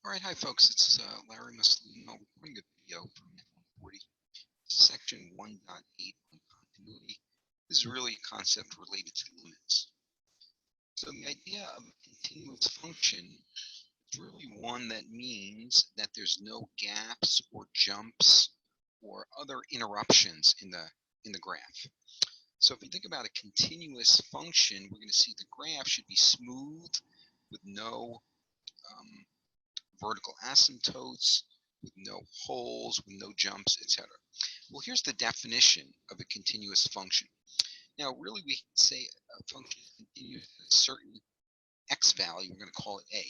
All right, hi folks, it's Larry Maslino recording a video from MATH140, Section 1.8 on continuity. This is really a concept related to limits. So the idea of a continuous function is really one that means that there's no gaps or jumps or other interruptions in the graph. So if you think about a continuous function, we're going to see the graph should be smooth with no vertical asymptotes, with no holes, with no jumps, etc. Well, here's the definition of a continuous function. Now, really, we can say a function is continuous at a certain x value, we're going to call it a,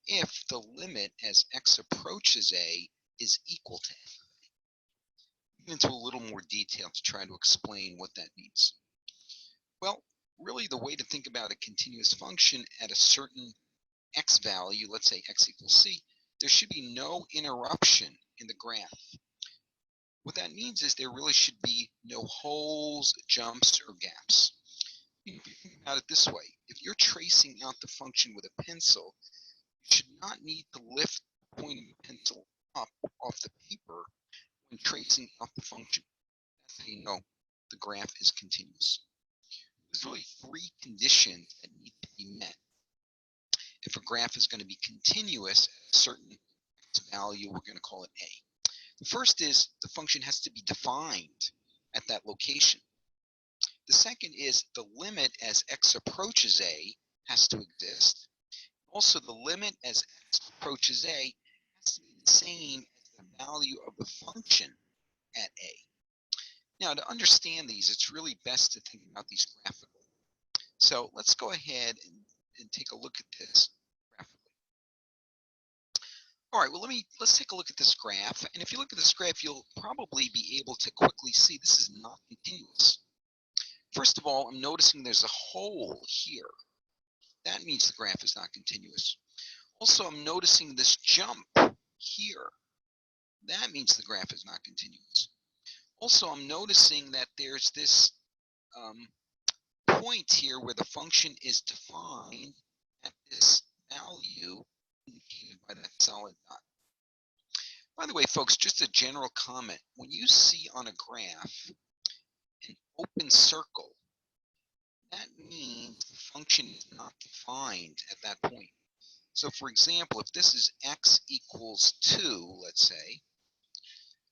if the limit as x approaches a is equal to f. Get into a little more detail to try to explain what that means. Well, really, the way to think about a continuous function at a certain x value, let's say x equals c, there should be no interruption in the graph. What that means is there really should be no holes, jumps, or gaps. If you think about it this way, if you're tracing out the function with a pencil, you should not need to lift the point of the pencil up off the paper when tracing out the function. That's how you know the graph is continuous. There's really three conditions that need to be met if a graph is going to be continuous at a certain x value. We're going to call it a. The first is the function has to be defined at that location. The second is the limit as x approaches a has to exist. Also, the limit as x approaches a has to be the same as the value of the function at a. Now, to understand these, it's really best to think about these graphically. So let's go ahead and take a look at this graphically. All right, well, let's take a look at this graph. And if you look at this graph, you'll probably be able to quickly see this is not continuous. First of all, I'm noticing there's a hole here. That means the graph is not continuous. Also, I'm noticing this jump here. That means the graph is not continuous. Also, I'm noticing that there's this point here where the function is defined at this value indicated by that solid dot. By the way, folks, just a general comment. When you see on a graph an open circle, that means the function is not defined at that point. So for example, if this is x equals 2, let's say,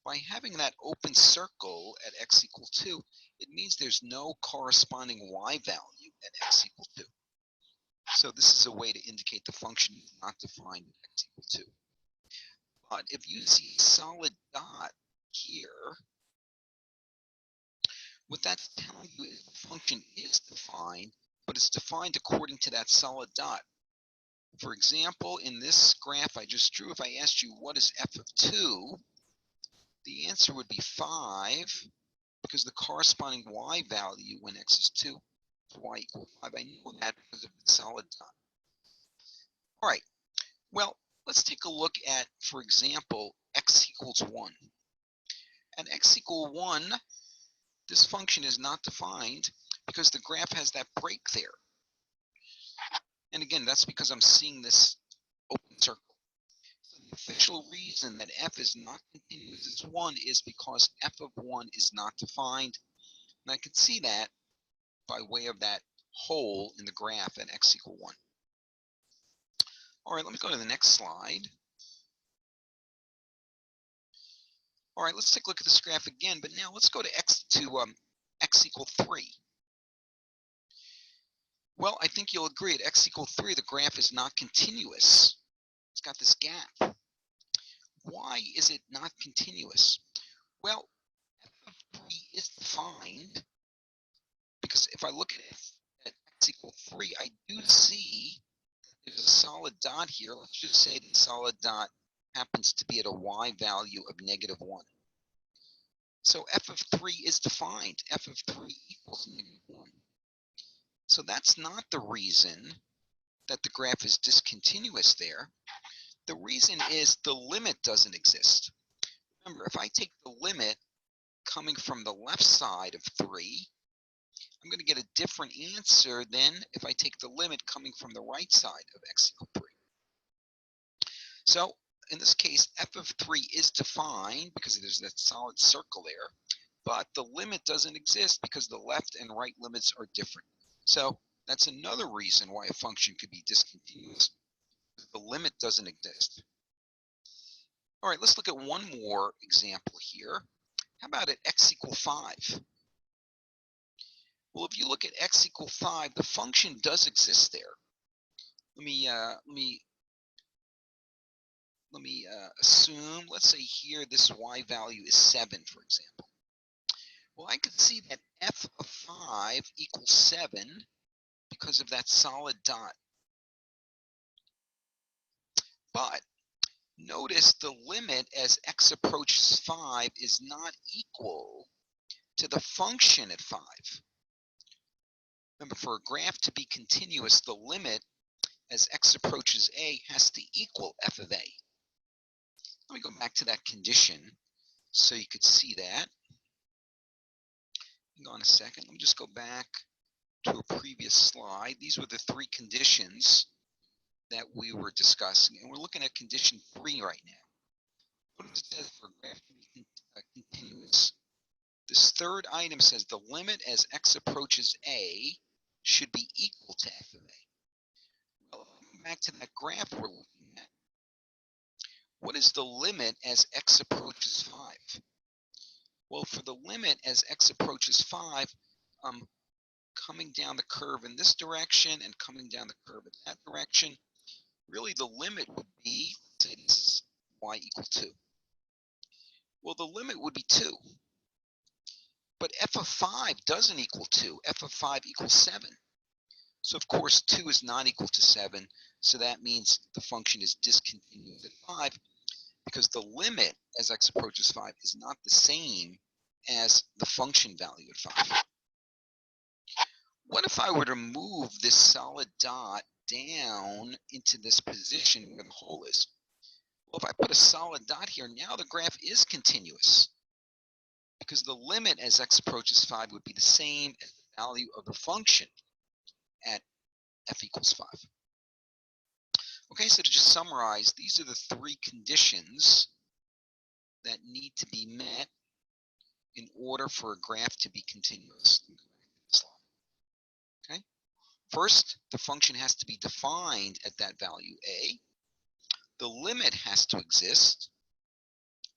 by having that open circle at x equals 2, it means there's no corresponding y value at x equals 2. So this is a way to indicate the function is not defined at x equals 2. But if you see a solid dot here, what that's telling you is the function is defined, but it's defined according to that solid dot. For example, in this graph I just drew, if I asked you what is f of 2, the answer would be 5, because the corresponding y value when x is 2 is y equals 5. I know that because of the solid dot. All right, well, let's take a look at, for example, x equals 1. At x equals 1, this function is not defined because the graph has that break there. And again, that's because I'm seeing this open circle. So the official reason that f is not continuous as 1 is because f of 1 is not defined. And I can see that by way of that hole in the graph at x equals 1. All right, let me go to the next slide. All right, let's take a look at this graph again, but now let's go to x equals 3. Well, I think you'll agree at x equals 3, the graph is not continuous. It's got this gap. Why is it not continuous? Well, f of 3 is defined because if I look at x equals 3, I do see there's a solid dot here. Let's just say the solid dot happens to be at a y value of -1. So f of 3 is defined. F of 3 equals -1. So that's not the reason that the graph is discontinuous there. The reason is the limit doesn't exist. Remember, if I take the limit coming from the left side of 3, I'm going to get a different answer than if I take the limit coming from the right side of x equals 3. So in this case, f of 3 is defined because there's that solid circle there, but the limit doesn't exist because the left and right limits are different. So that's another reason why a function could be discontinuous. The limit doesn't exist. All right, let's look at one more example here. How about at x equal 5? Well, if you look at x equal 5, the function does exist there. Let me assume, let's say here this y value is 7, for example. Well, I could see that f of 5 equals 7 because of that solid dot. But notice the limit as x approaches 5 is not equal to the function at 5. Remember, for a graph to be continuous, the limit as x approaches a has to equal f of a. Let me go back to that condition so you could see that. Hang on a second. Let me just go back to a previous slide. These were the three conditions that we were discussing, and we're looking at condition 3 right now. What does it say for a graph to be continuous? This third item says the limit as x approaches a should be equal to f of a. Well, back to that graph we're looking at. What is the limit as x approaches 5? Well, for the limit as x approaches 5, I'm coming down the curve in this direction and coming down the curve in that direction. Really, the limit would be, say this is y equal 2. Well, the limit would be 2. But f of 5 doesn't equal 2. F of 5 equals 7. So, of course, 2 is not equal to 7. So that means the function is discontinuous at 5 because the limit as x approaches 5 is not the same as the function value at 5. What if I were to move this solid dot down into this position where the hole is? Well, if I put a solid dot here, now the graph is continuous because the limit as x approaches 5 would be the same as the value of the function at f equals 5. Okay, so to just summarize, these are the three conditions that need to be met in order for a graph to be continuous. Okay, first, the function has to be defined at that value a. The limit has to exist,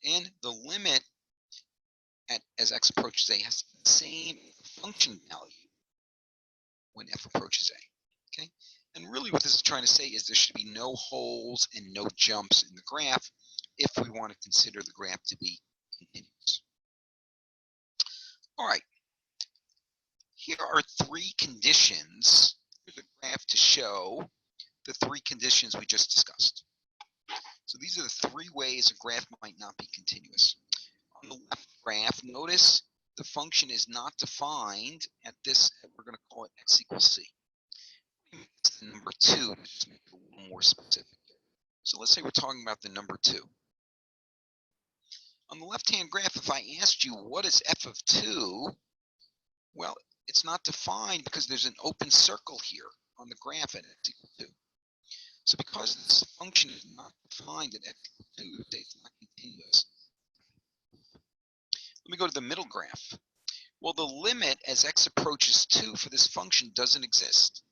and the limit as x approaches a has to be the same function value when f approaches a. Okay, and really what this is trying to say is there should be no holes and no jumps in the graph if we want to consider the graph to be continuous. All right, here are three conditions. Here's a graph to show the three conditions we just discussed. So these are the three ways a graph might not be continuous. On the left graph, notice the function is not defined at this, we're going to call it x equals c. It's the number 2 to just make it a little more specific. So let's say we're talking about the number 2. On the left-hand graph, if I asked you what is f of 2, well, it's not defined because there's an open circle here on the graph at x equals 2. So because this function is not defined at x equals 2, it's not continuous. Let me go to the middle graph. Well, the limit as x approaches 2 for this function doesn't exist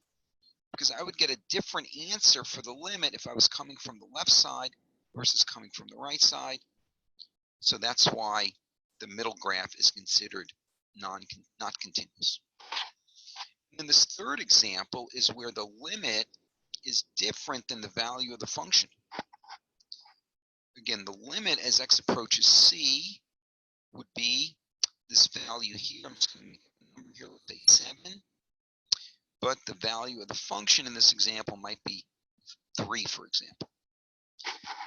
because I would get a different answer for the limit if I was coming from the left side versus coming from the right side. So that's why the middle graph is considered not continuous. And this third example is where the limit is different than the value of the function. Again, the limit as x approaches c would be this value here. I'm just going to make up a number here, let's say 7. But the value of the function in this example might be 3, for example.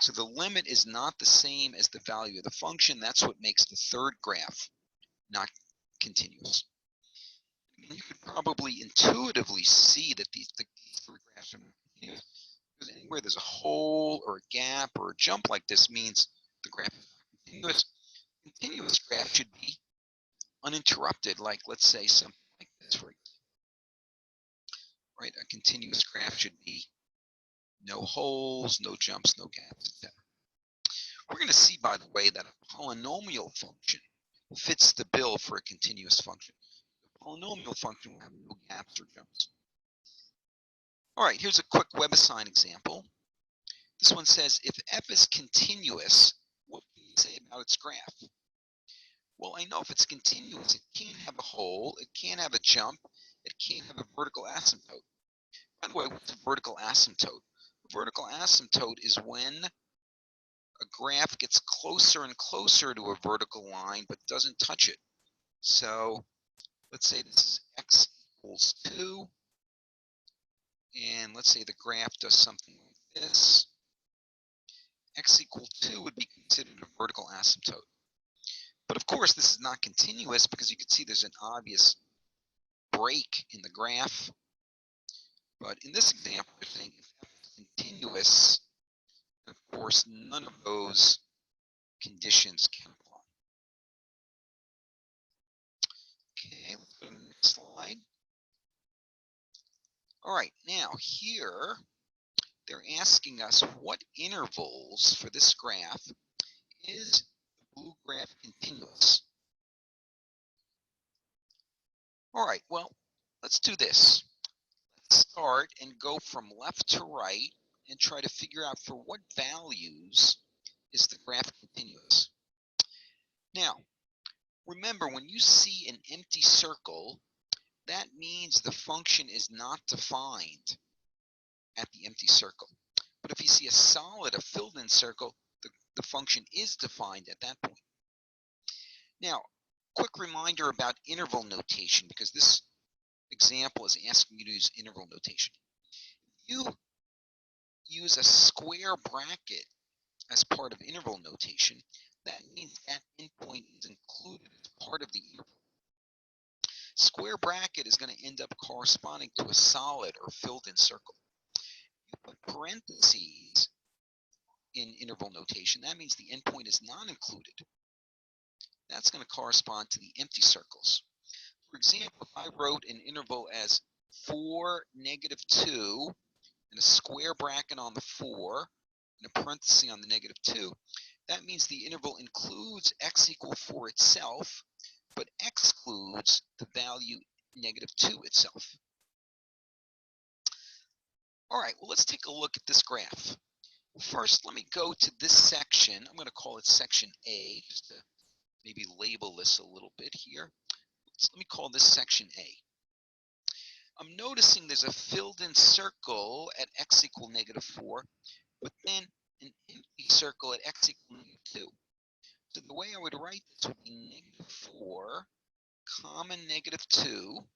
So the limit is not the same as the value of the function. That's what makes the third graph not continuous. And you could probably intuitively see that these three graphs are not continuous. Because anywhere there's a hole or a gap or a jump like this means the graph is not continuous. Continuous graph should be uninterrupted, like let's say something like this, right? A continuous graph should be no holes, no jumps, no gaps, etc. We're going to see, by the way, that a polynomial function fits the bill for a continuous function. The polynomial function will have no gaps or jumps. All right, here's a quick WebAssign example. This one says, if f is continuous, what can you say about its graph? Well, I know if it's continuous, it can't have a hole, it can't have a jump, it can't have a vertical asymptote. By the way, what's a vertical asymptote? A vertical asymptote is when a graph gets closer and closer to a vertical line but doesn't touch it. So let's say this is x equals 2, and let's say the graph does something like this. X equals 2 would be considered a vertical asymptote. But of course, this is not continuous because you can see there's an obvious break in the graph. But in this example, we're saying if f is continuous, of course, none of those conditions can apply. Okay, let's go to the next slide. All right, now here they're asking us what intervals for this graph is the blue graph continuous. All right, well, let's do this. Let's start and go from left to right and try to figure out for what values is the graph continuous. Now, remember, when you see an empty circle, that means the function is not defined at the empty circle. But if you see a solid, a filled-in circle, the function is defined at that point. Now, quick reminder about interval notation, because this example is asking you to use interval notation. If you use a square bracket as part of interval notation, that means that endpoint is included as part of the interval. Square bracket is going to end up corresponding to a solid or filled-in circle. You put parentheses in interval notation, that means the endpoint is not included. That's going to correspond to the empty circles. For example, if I wrote an interval as 4, -2, and a square bracket on the 4, and a parenthesis on the -2, that means the interval includes x equal 4 itself, but excludes the value -2 itself. All right, well, let's take a look at this graph. First, let me go to this section. I'm going to call it section A, just to maybe label this a little bit here. Let me call this section A. I'm noticing there's a filled-in circle at x equal -4, but then an empty circle at x equal -2. So the way I would write this would be -4, comma -2,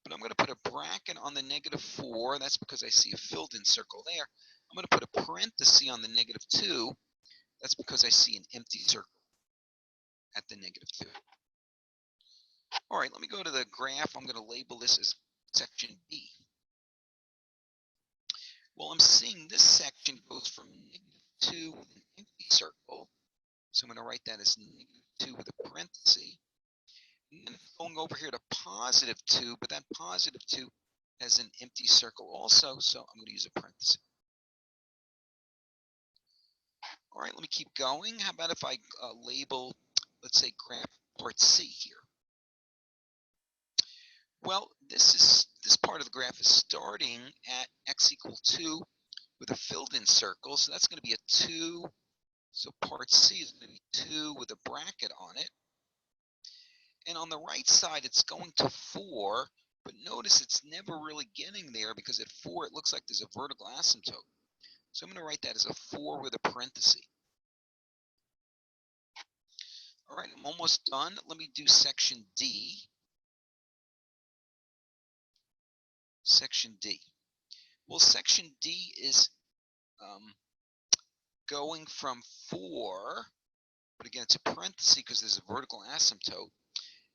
but I'm going to put a bracket on the -4. That's because I see a filled-in circle there. I'm going to put a parenthesis on the -2. That's because I see an empty circle at the -2. All right, let me go to the graph. I'm going to label this as section B. Well, I'm seeing this section goes from -2 with an empty circle. So I'm going to write that as -2 with a parenthesis. And then it's going over here to +2, but that +2 has an empty circle also, so I'm going to use a parenthesis. All right, let me keep going. How about if I label, let's say, graph part C here? Well, this part of the graph is starting at x equal 2 with a filled-in circle, so that's going to be a 2. So part C is going to be 2 with a bracket on it. And on the right side, it's going to 4, but notice it's never really getting there because at 4, it looks like there's a vertical asymptote. So I'm going to write that as a 4 with a parenthesis. All right, I'm almost done. Let me do section D. Section D. Well, section D is going from 4, but again, it's a parenthesis because there's a vertical asymptote.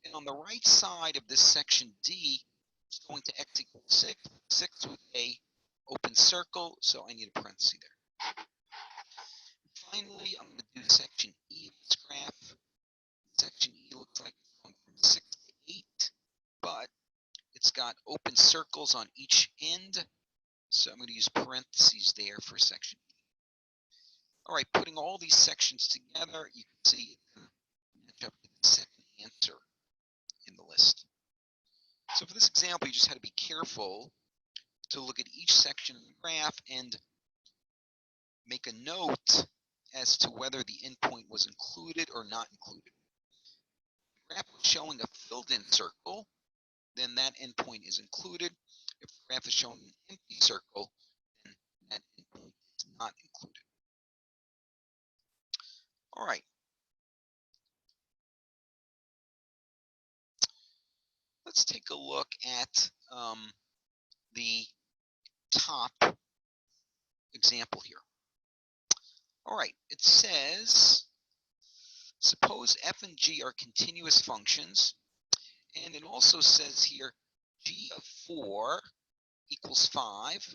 And on the right side of this section D, it's going to x equals 6, 6 with a open circle, so I need a parenthesis there. Finally, I'm going to do section E of this graph. Section E looks like it's going from 6 to 8, but it's got open circles on each end. So I'm going to use parentheses there for section E. All right, putting all these sections together, you can see it's going to match up to the second answer in the list. So for this example, you just had to be careful to look at each section of the graph and make a note as to whether the endpoint was included or not included. If the graph is showing a filled-in circle, then that endpoint is included. If the graph is showing an empty circle, then that endpoint is not included. All right. Let's take a look at the top example here. All right, it says, suppose f and g are continuous functions, and it also says here g of 4 equals 5,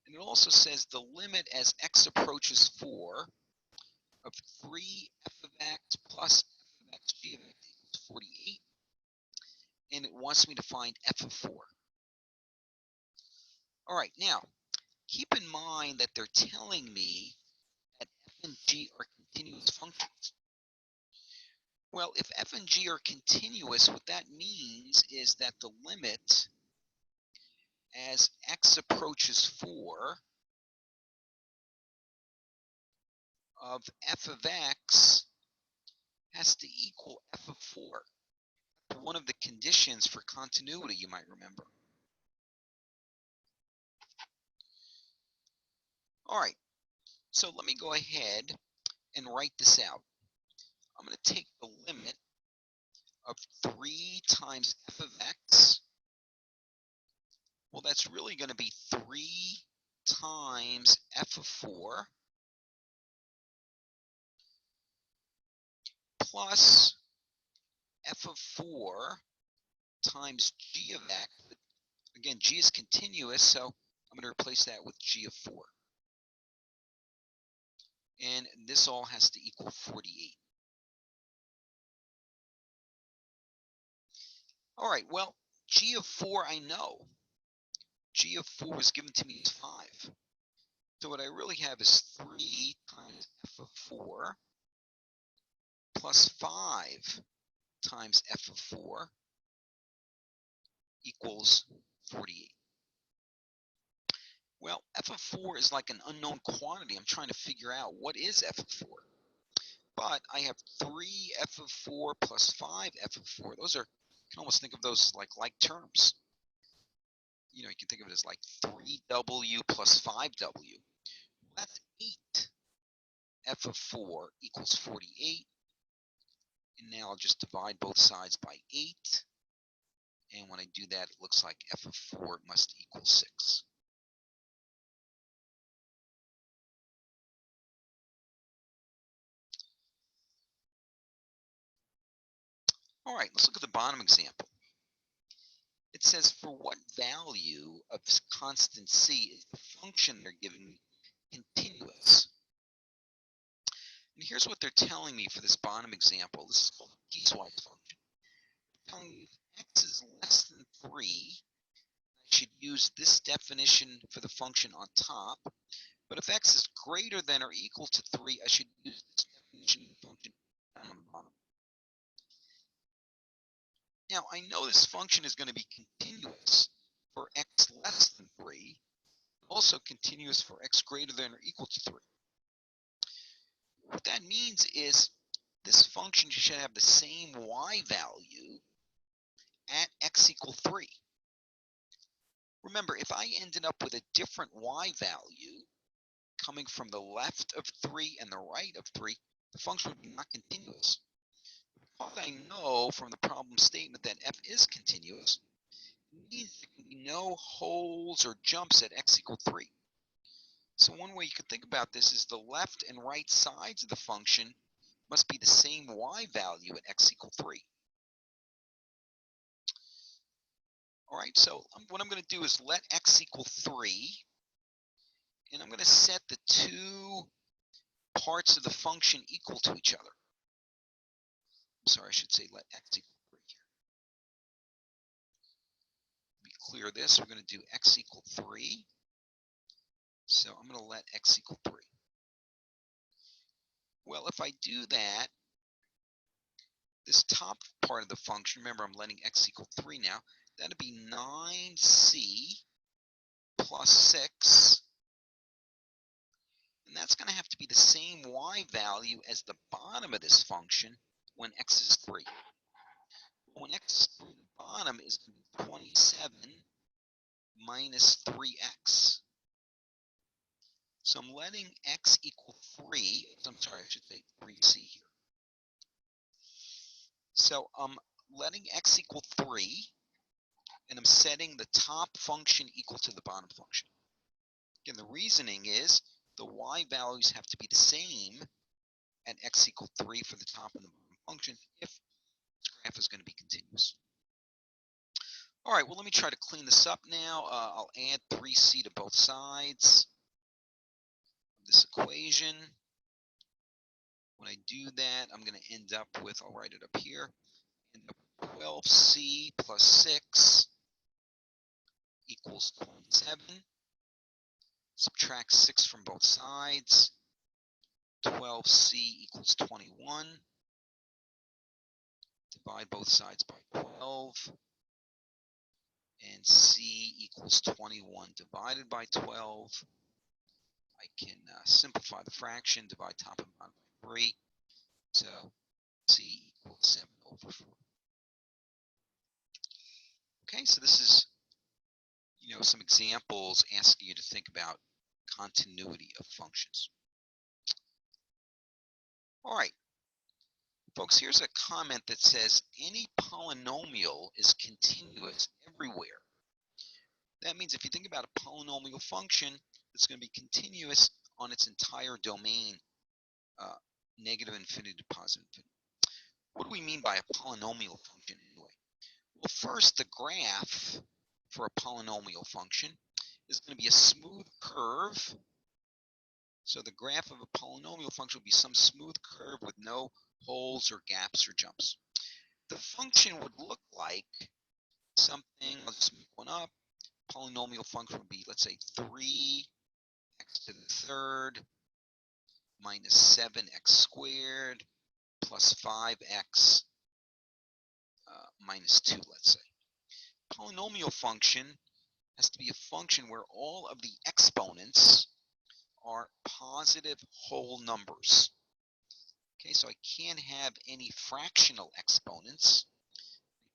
and it also says the limit as x approaches 4 of 3 f of x plus f of x g of x equals 48, and it wants me to find f of 4. All right, now, keep in mind that they're telling me that f and g are continuous functions. Well, if f and g are continuous, what that means is that the limit as x approaches 4 of f of x has to equal f of 4. One of the conditions for continuity, you might remember. All right, so let me go ahead and write this out. I'm going to take the limit of 3 times f of x. Well, that's really going to be 3 times f of 4 plus f of 4 times g of x. Again, g is continuous, so I'm going to replace that with g of 4. And this all has to equal 48. All right, well, g of 4 I know. G of 4 was given to me as 5. So what I really have is 3 times f of 4 plus 5 times f of 4 equals 48. Well, f of 4 is like an unknown quantity. I'm trying to figure out what is f of 4. But I have 3 f of 4 plus 5 f of 4. Those are, you can almost think of those like terms. You know, you can think of it as like 3w plus 5w. That's 8. F of 4 equals 48. And now I'll just divide both sides by 8. And when I do that, it looks like f of 4 must equal 6. All right, let's look at the bottom example. It says, for what value of constant c is the function they're giving me continuous? And here's what they're telling me for this bottom example. This is called a piecewise function. They're telling me if x is less than 3, I should use this definition for the function on top. But if x is greater than or equal to 3, I should use this definition of the function down on the bottom. Now, I know this function is going to be continuous for x less than 3, also continuous for x greater than or equal to 3. What that means is this function should have the same y value at x equal 3. Remember, if I ended up with a different y value coming from the left of 3 and the right of 3, the function would be not continuous. Because I know from the problem statement that f is continuous, it means there can be no holes or jumps at x equal 3. So one way you could think about this is the left and right sides of the function must be the same y value at x equal 3. All right, so what I'm going to do is let x equal 3, and I'm going to set the two parts of the function equal to each other. I'm sorry, I should say let x equal 3 here. Let me clear this. We're going to do x equal 3. So I'm going to let x equal 3. Well, if I do that, this top part of the function, remember I'm letting x equal 3 now, that'd be 9c plus 6. And that's going to have to be the same y value as the bottom of this function when x is 3. When x is 3, the bottom is going to be 27 minus 3x. So I'm letting x equal 3. I'm sorry, I should say 3c here. So I'm letting x equal 3, and I'm setting the top function equal to the bottom function. Again, the reasoning is the y values have to be the same at x equal 3 for the top and the bottom function if this graph is going to be continuous. All right, well, let me try to clean this up now. I'll add 3c to both sides of this equation. When I do that, I'm going to end up with, I'll write it up here, end up with 12c plus 6 equals 27. Subtract 6 from both sides. 12c equals 21. Divide both sides by 12. And c equals 21 divided by 12. I can simplify the fraction, divide top and bottom by 3. So c equals 7 over 4. Okay, so this is, some examples asking you to think about continuity of functions. All right, folks, here's a comment that says any polynomial is continuous everywhere. That means if you think about a polynomial function, it's going to be continuous on its entire domain, negative infinity to positive infinity. What do we mean by a polynomial function anyway? Well, first, the graph for a polynomial function is going to be a smooth curve. So the graph of a polynomial function will be some smooth curve with no holes or gaps or jumps. The function would look like something, I'll just make one up. Polynomial function would be, let's say, 3x to the third minus 7x squared plus 5x minus 2, let's say. Polynomial function has to be a function where all of the exponents are positive whole numbers. Okay, so I can't have any fractional exponents.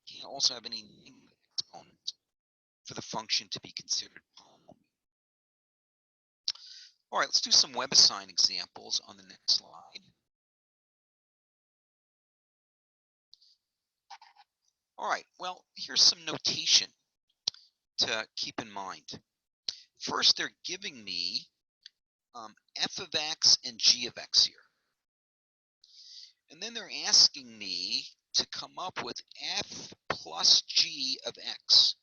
I can't also have any negative exponents for the function to be considered polynomial. All right, let's do some WebAssign examples on the next slide. All right, well, here's some notation to keep in mind. First, they're giving me f of x and g of x here. And then they're asking me to come up with f plus g of x.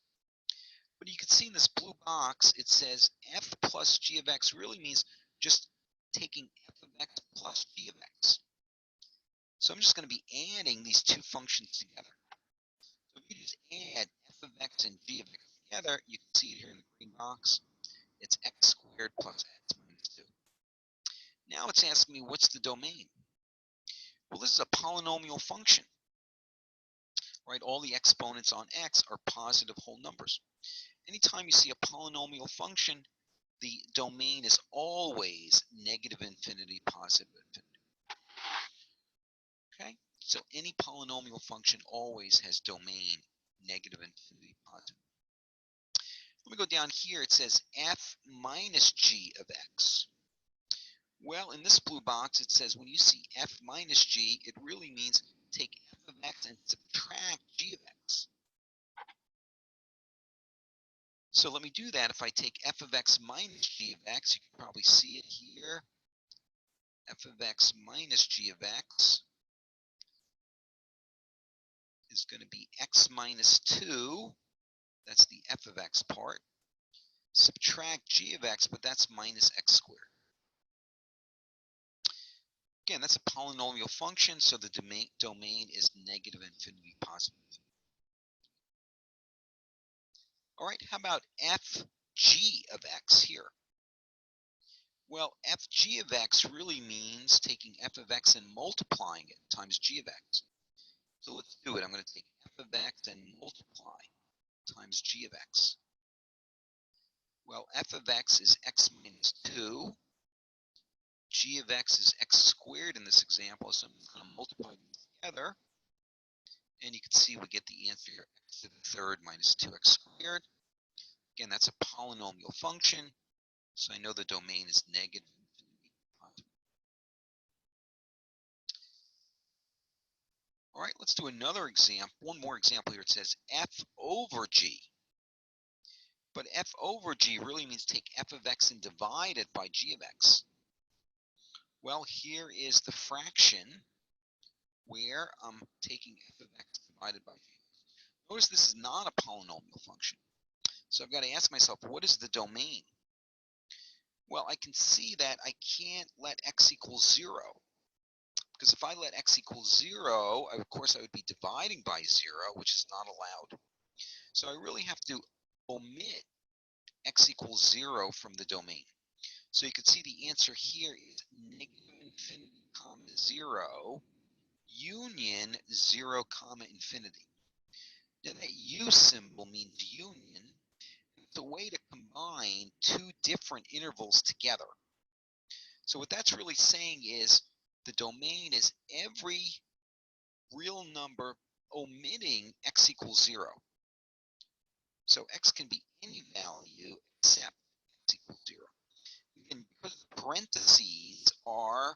But you can see in this blue box, it says f plus g of x really means just taking f of x plus g of x. So I'm just going to be adding these two functions together. So if you just add f of x and g of x together, you can see it here in the green box. It's x squared plus x minus 2. Now it's asking me what's the domain. Well, this is a polynomial function, right? All the exponents on x are positive whole numbers. Anytime you see a polynomial function, the domain is always negative infinity, positive infinity. Okay? So any polynomial function always has domain negative infinity, positive. Let me go down here. It says f minus g of x. Well, in this blue box, it says when you see f minus g, it really means take f of x and subtract g of x. So let me do that. If I take f of x minus g of x, you can probably see it here. F of x minus g of x is going to be x minus 2. That's the f of x part. Subtract g of x, but that's minus x squared. Again, that's a polynomial function, so the domain is negative infinity, positive infinity. All right, how about fg of x here? Well, fg of x really means taking f of x and multiplying it times g of x. So let's do it. I'm going to take f of x and multiply times g of x. Well, f of x is x minus 2. G of x is x squared in this example, so I'm going to multiply them together. And you can see we get the answer here, x to the third minus 2x squared. Again, that's a polynomial function, so I know the domain is negative infinity. All right, let's do another example. One more example here. It says f over g. But f over g really means take f of x and divide it by g of x. Well, here is the fraction where I'm taking f of x divided by g. Notice this is not a polynomial function. So I've got to ask myself, what is the domain? Well, I can see that I can't let x equal 0. Because if I let x equal 0, of course I would be dividing by 0, which is not allowed. So I really have to omit x equals 0 from the domain. So you can see the answer here is negative infinity comma 0 union 0 comma infinity. Now that U symbol means union. It's a way to combine two different intervals together. So what that's really saying is the domain is every real number omitting x equals 0. So x can be any value except x equals 0. And because the parentheses are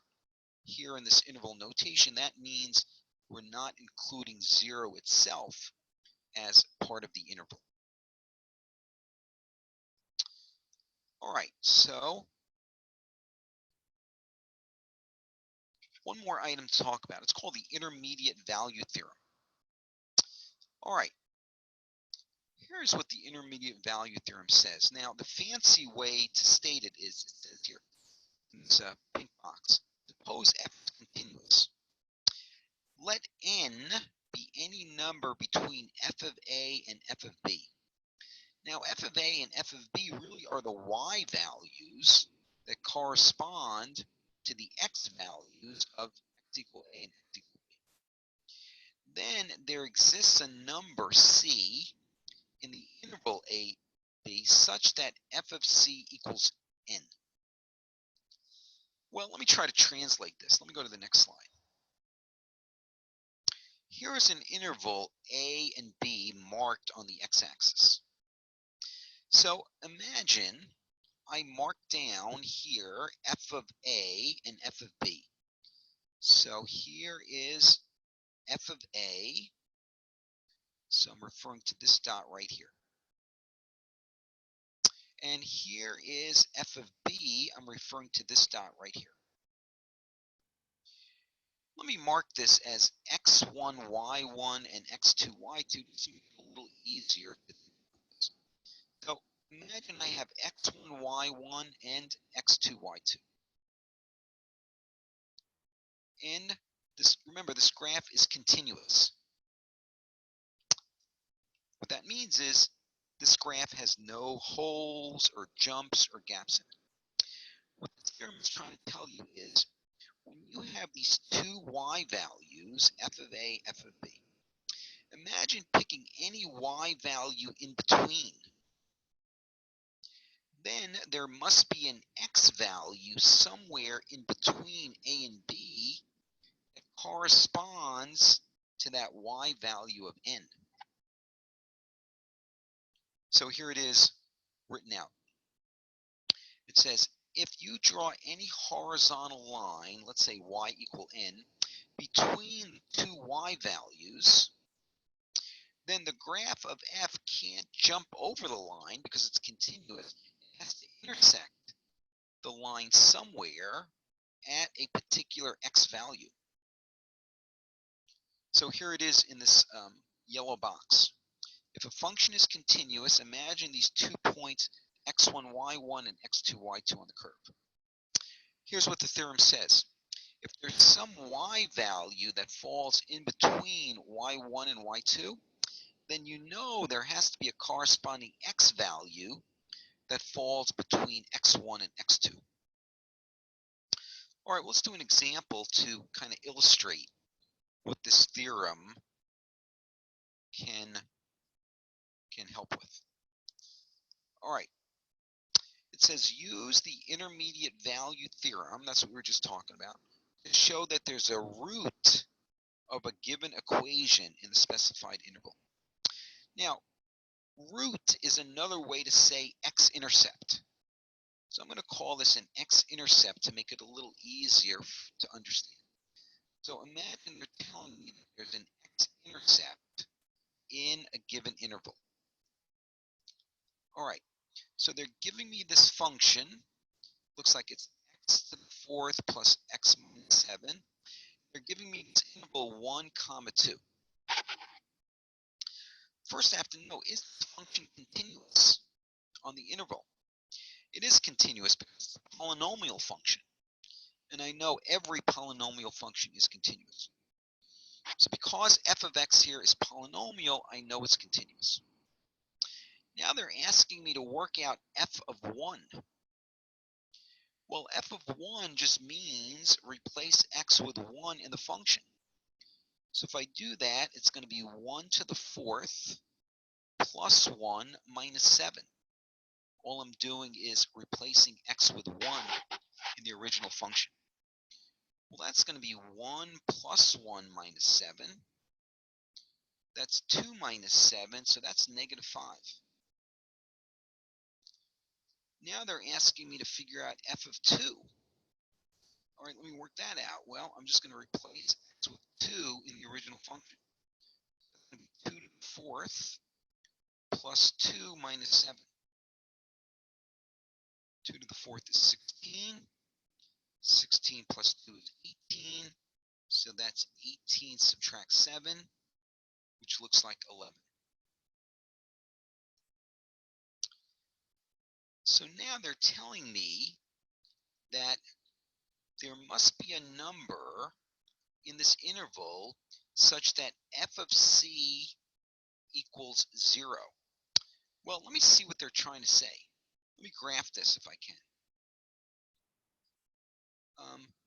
here in this interval notation, that means we're not including 0 itself as part of the interval. All right, so one more item to talk about. It's called the intermediate value theorem. All right, here's what the intermediate value theorem says. Now, the fancy way to state it is, it says here in this pink box, suppose f is continuous. Let n be any number between f of a and f of b. Now, f of a and f of b really are the y values that correspond to the x values of x equal a and x equal b. Then there exists a number c in the interval a, b such that f of c equals n. Well, let me try to translate this. Let me go to the next slide. Here is an interval a and b marked on the x-axis. So imagine I mark down here f of a and f of b. So here is f of a. So I'm referring to this dot right here. And here is f of b. I'm referring to this dot right here. Let me mark this as x1, y1, and x2, y2 to make it a little easier to think about this. So imagine I have x1, y1, and x2, y2. And this, remember, this graph is continuous. What that means is this graph has no holes or jumps or gaps in it. What this theorem is trying to tell you is when you have these two y values, f of a, f of b, imagine picking any y value in between. Then there must be an x value somewhere in between a and b that corresponds to that y value of n. So here it is written out. It says, if you draw any horizontal line, let's say y equal n, between two y values, then the graph of f can't jump over the line because it's continuous. It has to intersect the line somewhere at a particular x value. So here it is in this yellow box. If a function is continuous, imagine these 2 points x1, y1, and x2, y2 on the curve. Here's what the theorem says. If there's some y value that falls in between y1 and y2, then you know there has to be a corresponding x value that falls between x1 and x2. All right, let's do an example to kind of illustrate what this theorem can help with. All right, it says use the intermediate value theorem, that's what we were just talking about, to show that there's a root of a given equation in the specified interval. Now, root is another way to say x-intercept. So I'm going to call this an x-intercept to make it a little easier to understand. So imagine they're telling me that there's an x-intercept in a given interval. All right, so they're giving me this function. Looks like it's x to the fourth plus x minus 7. They're giving me this interval 1, 2. First, I have to know, is this function continuous on the interval? It is continuous because it's a polynomial function. And I know every polynomial function is continuous. So because f of x here is polynomial, I know it's continuous. Now they're asking me to work out f of 1. Well, f of 1 just means replace x with 1 in the function. So if I do that, it's going to be 1 to the fourth plus 1 minus 7. All I'm doing is replacing x with 1 in the original function. Well, that's going to be 1 plus 1 minus 7. That's 2 minus 7, so that's negative 5. Now they're asking me to figure out f of 2. All right, let me work that out. Well, I'm just going to replace x with 2 in the original function. That's going to be 2 to the fourth plus 2 minus 7. 2 to the fourth is 16. 16 plus 2 is 18. So that's 18 subtract 7, which looks like 11. So now they're telling me that there must be a number in this interval such that f of c equals 0. Well, let me see what they're trying to say. Let me graph this if I can.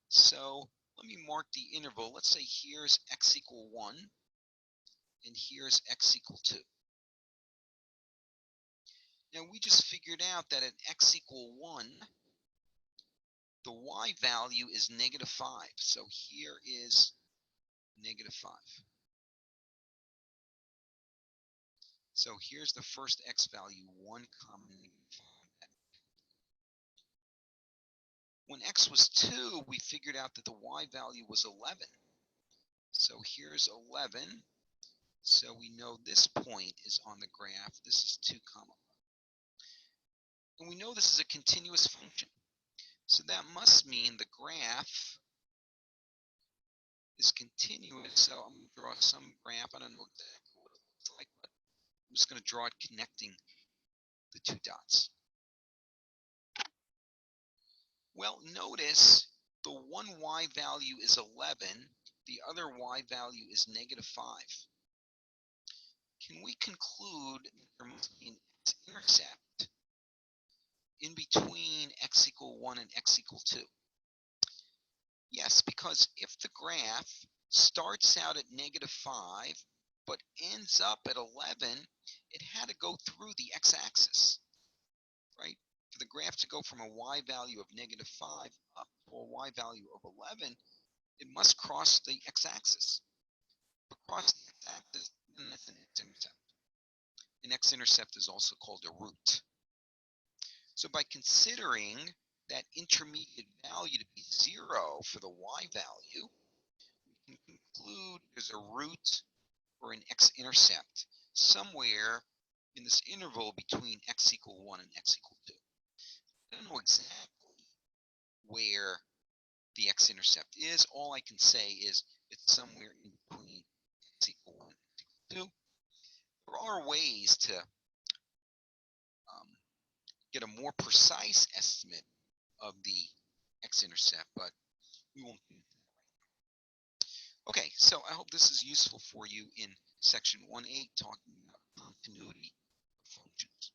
So let me mark the interval. Let's say here's x equal 1 and here's x equal 2. Now we just figured out that at x equal 1, the y value is negative 5. So here is negative 5. So here's the first x value, 1 comma negative 5. When x was 2, we figured out that the y value was 11. So here's 11. So we know this point is on the graph. This is 2 comma. And we know this is a continuous function. So that must mean the graph is continuous. So I'm going to draw some graph. I don't know exactly what it looks like, but I'm just going to draw it connecting the two dots. Well, notice the one y value is 11. The other y value is negative 5. Can we conclude that there must be an x-intercept in between x equal 1 and x equal 2? Yes, because if the graph starts out at negative 5 but ends up at 11, it had to go through the x-axis, right? For the graph to go from a y value of negative 5 up to a y value of 11, it must cross the x-axis. Across the x-axis, then that's an x-intercept. An x-intercept is also called a root. So by considering that intermediate value to be 0 for the y value, we can conclude there's a root or an x-intercept somewhere in this interval between x equal 1 and x equal 2. I don't know exactly where the x-intercept is. All I can say is it's somewhere in between x equal 1 and x equal 2. There are ways to get a more precise estimate of the x-intercept, but we won't do that right now. Okay, so I hope this is useful for you in section 1.8 talking about continuity of functions.